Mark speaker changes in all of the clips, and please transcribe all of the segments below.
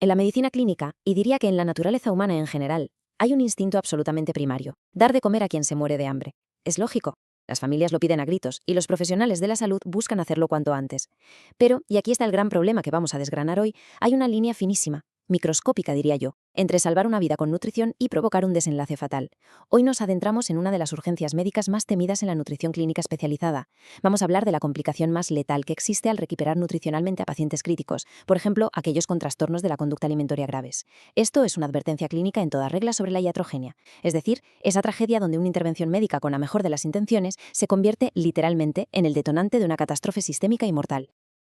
Speaker 1: En la medicina clínica, y diría que en la naturaleza humana en general, hay un instinto absolutamente primario: dar de comer a quien se muere de hambre. Es lógico. Las familias lo piden a gritos y los profesionales de la salud buscan hacerlo cuanto antes. Pero, y aquí está el gran problema que vamos a desgranar hoy, hay una línea finísima, microscópica diría yo, entre salvar una vida con nutrición y provocar un desenlace fatal. Hoy nos adentramos en una de las urgencias médicas más temidas en la nutrición clínica especializada. Vamos a hablar de la complicación más letal que existe al recuperar nutricionalmente a pacientes críticos, por ejemplo, aquellos con trastornos de la conducta alimentaria graves. Esto es una advertencia clínica en toda regla sobre la iatrogenia, es decir, esa tragedia donde una intervención médica con la mejor de las intenciones se convierte literalmente en el detonante de una catástrofe sistémica y mortal.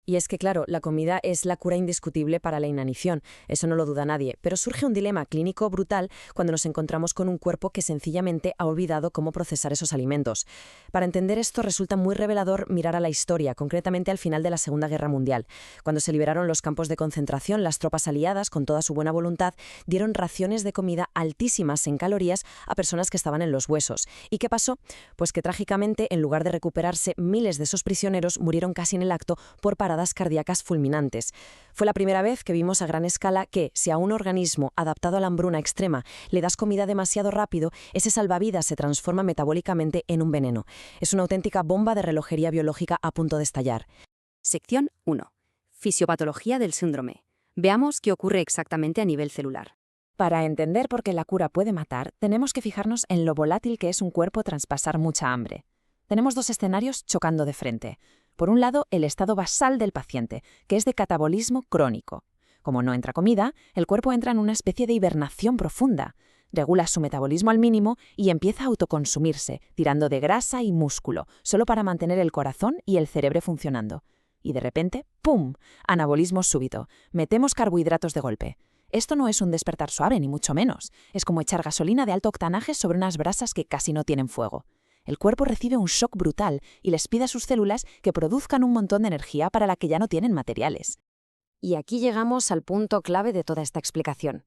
Speaker 2: Y es que, claro, la comida es la cura indiscutible para la inanición, eso no lo duda nadie, pero surge un dilema clínico brutal cuando nos encontramos con un cuerpo que sencillamente ha olvidado cómo procesar esos alimentos. Para entender esto resulta muy revelador mirar a la historia, concretamente al final de la Segunda Guerra Mundial. Cuando se liberaron los campos de concentración, las tropas aliadas, con toda su buena voluntad, dieron raciones de comida altísimas en calorías a personas que estaban en los huesos. ¿Y qué pasó? Pues que trágicamente, en lugar de recuperarse, miles de esos prisioneros murieron casi en el acto por paradas cardíacas fulminantes. Fue la primera vez que vimos a gran escala que, si a un organismo adaptado a la hambruna extrema le das comida demasiado rápido, ese salvavidas se transforma metabólicamente en un veneno. Es una auténtica bomba de relojería biológica a punto de estallar.
Speaker 3: Sección 1. Fisiopatología del síndrome. Veamos qué ocurre exactamente a nivel celular.
Speaker 4: Para entender por qué la cura puede matar, tenemos que fijarnos en lo volátil que es un cuerpo tras pasar mucha hambre. Tenemos dos escenarios chocando de frente. Por un lado, el estado basal del paciente, que es de catabolismo crónico. Como no entra comida, el cuerpo entra en una especie de hibernación profunda. Regula su metabolismo al mínimo y empieza a autoconsumirse, tirando de grasa y músculo, solo para mantener el corazón y el cerebro funcionando. Y de repente, ¡pum!, anabolismo súbito. Metemos carbohidratos de golpe. Esto no es un despertar suave, ni mucho menos. Es como echar gasolina de alto octanaje sobre unas brasas que casi no tienen fuego. El cuerpo recibe un shock brutal y les pide a sus células que produzcan un montón de energía para la que ya no tienen materiales.
Speaker 1: Y aquí llegamos al punto clave de toda esta explicación.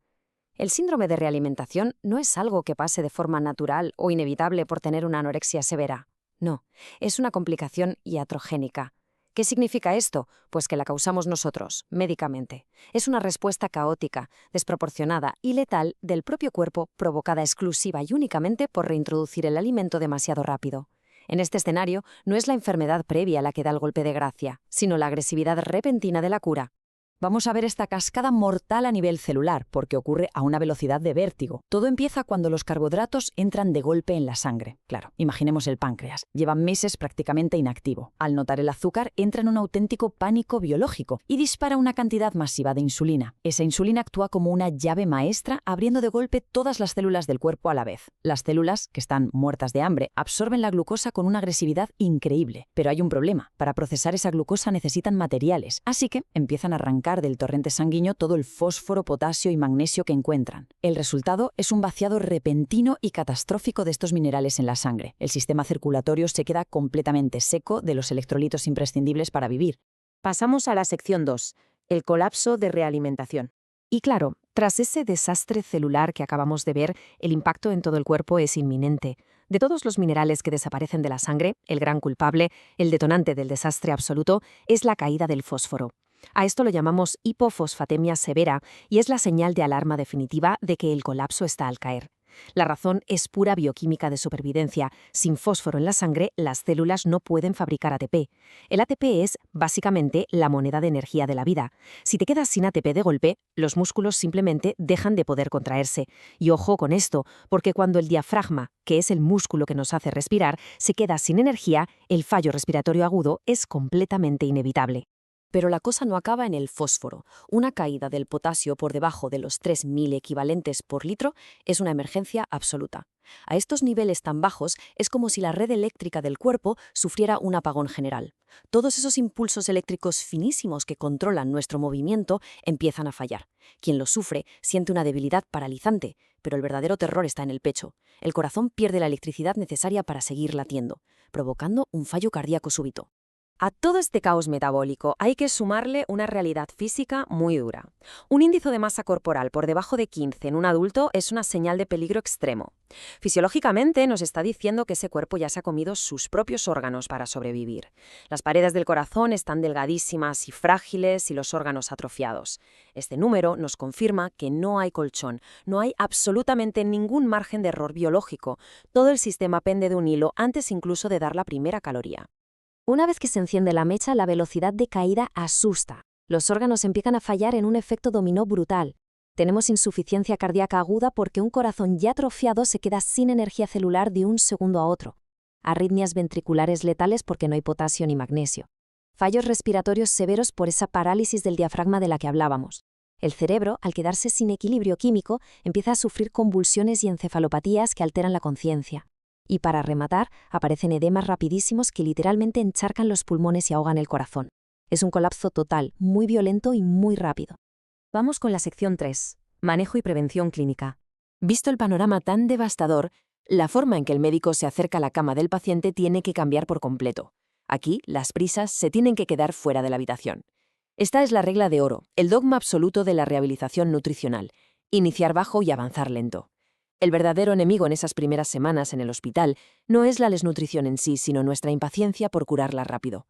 Speaker 1: El síndrome de realimentación no es algo que pase de forma natural o inevitable por tener una anorexia severa. No, es una complicación iatrogénica. ¿Qué significa esto? Pues que la causamos nosotros, médicamente. Es una respuesta caótica, desproporcionada y letal del propio cuerpo, provocada exclusiva y únicamente por reintroducir el alimento demasiado rápido. En este escenario, no es la enfermedad previa la que da el golpe de gracia, sino la agresividad repentina de la cura.
Speaker 4: Vamos a ver esta cascada mortal a nivel celular, porque ocurre a una velocidad de vértigo. Todo empieza cuando los carbohidratos entran de golpe en la sangre. Claro, imaginemos el páncreas. Lleva meses prácticamente inactivo. Al notar el azúcar, entra en un auténtico pánico biológico y dispara una cantidad masiva de insulina. Esa insulina actúa como una llave maestra, abriendo de golpe todas las células del cuerpo a la vez. Las células, que están muertas de hambre, absorben la glucosa con una agresividad increíble. Pero hay un problema. Para procesar esa glucosa necesitan materiales, así que empiezan a arrancar del torrente sanguíneo todo el fósforo, potasio y magnesio que encuentran. El resultado es un vaciado repentino y catastrófico de estos minerales en la sangre. El sistema circulatorio se queda completamente seco de los electrolitos imprescindibles para vivir.
Speaker 2: Pasamos a la sección 2, el colapso de realimentación.
Speaker 3: Y claro, tras ese desastre celular que acabamos de ver, el impacto en todo el cuerpo es inminente. De todos los minerales que desaparecen de la sangre, el gran culpable, el detonante del desastre absoluto, es la caída del fósforo. A esto lo llamamos hipofosfatemia severa y es la señal de alarma definitiva de que el colapso está al caer. La razón es pura bioquímica de supervivencia. Sin fósforo en la sangre, las células no pueden fabricar ATP. El ATP es, básicamente, la moneda de energía de la vida. Si te quedas sin ATP de golpe, los músculos simplemente dejan de poder contraerse. Y ojo con esto, porque cuando el diafragma, que es el músculo que nos hace respirar, se queda sin energía, el fallo respiratorio agudo es completamente inevitable.
Speaker 1: Pero la cosa no acaba en el fósforo. Una caída del potasio por debajo de los 3.000 equivalentes por litro es una emergencia absoluta. A estos niveles tan bajos es como si la red eléctrica del cuerpo sufriera un apagón general. Todos esos impulsos eléctricos finísimos que controlan nuestro movimiento empiezan a fallar. Quien lo sufre siente una debilidad paralizante, pero el verdadero terror está en el pecho. El corazón pierde la electricidad necesaria para seguir latiendo, provocando un fallo cardíaco súbito.
Speaker 2: A todo este caos metabólico hay que sumarle una realidad física muy dura. Un índice de masa corporal por debajo de 15 en un adulto es una señal de peligro extremo. Fisiológicamente nos está diciendo que ese cuerpo ya se ha comido sus propios órganos para sobrevivir. Las paredes del corazón están delgadísimas y frágiles y los órganos atrofiados. Este número nos confirma que no hay colchón, no hay absolutamente ningún margen de error biológico. Todo el sistema pende de un hilo antes incluso de dar la primera caloría.
Speaker 1: Una vez que se enciende la mecha, la velocidad de caída asusta. Los órganos empiezan a fallar en un efecto dominó brutal. Tenemos insuficiencia cardíaca aguda porque un corazón ya atrofiado se queda sin energía celular de un segundo a otro. Arritmias ventriculares letales porque no hay potasio ni magnesio. Fallos respiratorios severos por esa parálisis del diafragma de la que hablábamos. El cerebro, al quedarse sin equilibrio químico, empieza a sufrir convulsiones y encefalopatías que alteran la conciencia. Y para rematar, aparecen edemas rapidísimos que literalmente encharcan los pulmones y ahogan el corazón. Es un colapso total, muy violento y muy rápido.
Speaker 2: Vamos con la sección 3, manejo y prevención clínica.
Speaker 3: Visto el panorama tan devastador, la forma en que el médico se acerca a la cama del paciente tiene que cambiar por completo. Aquí, las prisas se tienen que quedar fuera de la habitación. Esta es la regla de oro, el dogma absoluto de la rehabilitación nutricional: iniciar bajo y avanzar lento. El verdadero enemigo en esas primeras semanas en el hospital no es la desnutrición en sí, sino nuestra impaciencia por curarla rápido.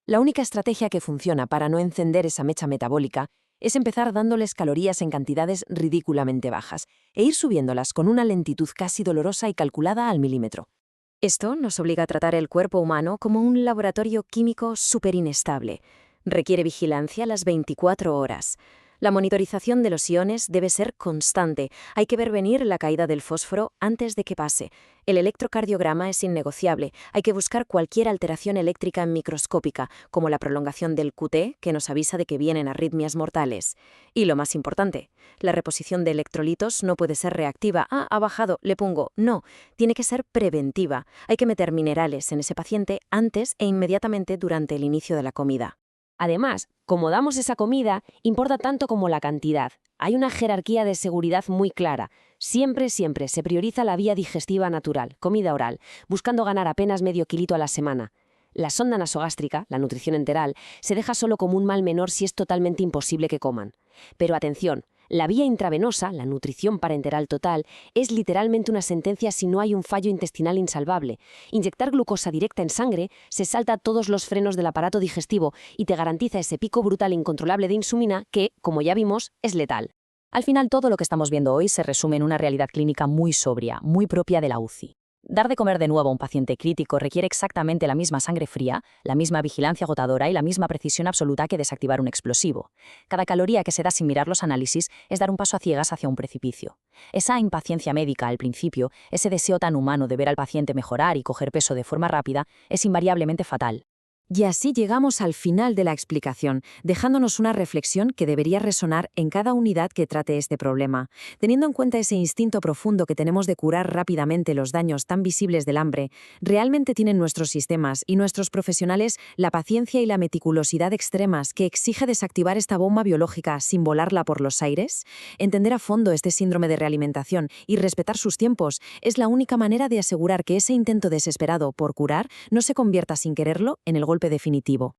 Speaker 3: La única estrategia que funciona para no encender esa mecha metabólica es empezar dándoles calorías en cantidades ridículamente bajas e ir subiéndolas con una lentitud casi dolorosa y calculada al milímetro.
Speaker 2: Esto nos obliga a tratar el cuerpo humano como un laboratorio químico súper inestable. Requiere vigilancia las 24 horas. La monitorización de los iones debe ser constante. Hay que ver venir la caída del fósforo antes de que pase. El electrocardiograma es innegociable. Hay que buscar cualquier alteración eléctrica microscópica, como la prolongación del QT, que nos avisa de que vienen arritmias mortales. Y lo más importante, la reposición de electrolitos no puede ser reactiva. Ha bajado, le pongo. No, tiene que ser preventiva. Hay que meter minerales en ese paciente antes e inmediatamente durante el inicio de la comida.
Speaker 3: Además, como damos esa comida, importa tanto como la cantidad. Hay una jerarquía de seguridad muy clara. Siempre se prioriza la vía digestiva natural, comida oral, buscando ganar apenas medio kilito a la semana. La sonda nasogástrica, la nutrición enteral, se deja solo como un mal menor si es totalmente imposible que coman. Pero atención, la vía intravenosa, la nutrición parenteral total, es literalmente una sentencia si no hay un fallo intestinal insalvable. Inyectar glucosa directa en sangre se salta todos los frenos del aparato digestivo y te garantiza ese pico brutal e incontrolable de insulina que, como ya vimos, es letal.
Speaker 4: Al final, todo lo que estamos viendo hoy se resume en una realidad clínica muy sobria, muy propia de la UCI. Dar de comer de nuevo a un paciente crítico requiere exactamente la misma sangre fría, la misma vigilancia agotadora y la misma precisión absoluta que desactivar un explosivo. Cada caloría que se da sin mirar los análisis es dar un paso a ciegas hacia un precipicio. Esa impaciencia médica al principio, ese deseo tan humano de ver al paciente mejorar y coger peso de forma rápida, es invariablemente fatal.
Speaker 3: Y así llegamos al final de la explicación, dejándonos una reflexión que debería resonar en cada unidad que trate este problema. Teniendo en cuenta ese instinto profundo que tenemos de curar rápidamente los daños tan visibles del hambre, ¿realmente tienen nuestros sistemas y nuestros profesionales la paciencia y la meticulosidad extremas que exige desactivar esta bomba biológica sin volarla por los aires? Entender a fondo este síndrome de realimentación y respetar sus tiempos es la única manera de asegurar que ese intento desesperado por curar no se convierta sin quererlo en el golpe definitivo.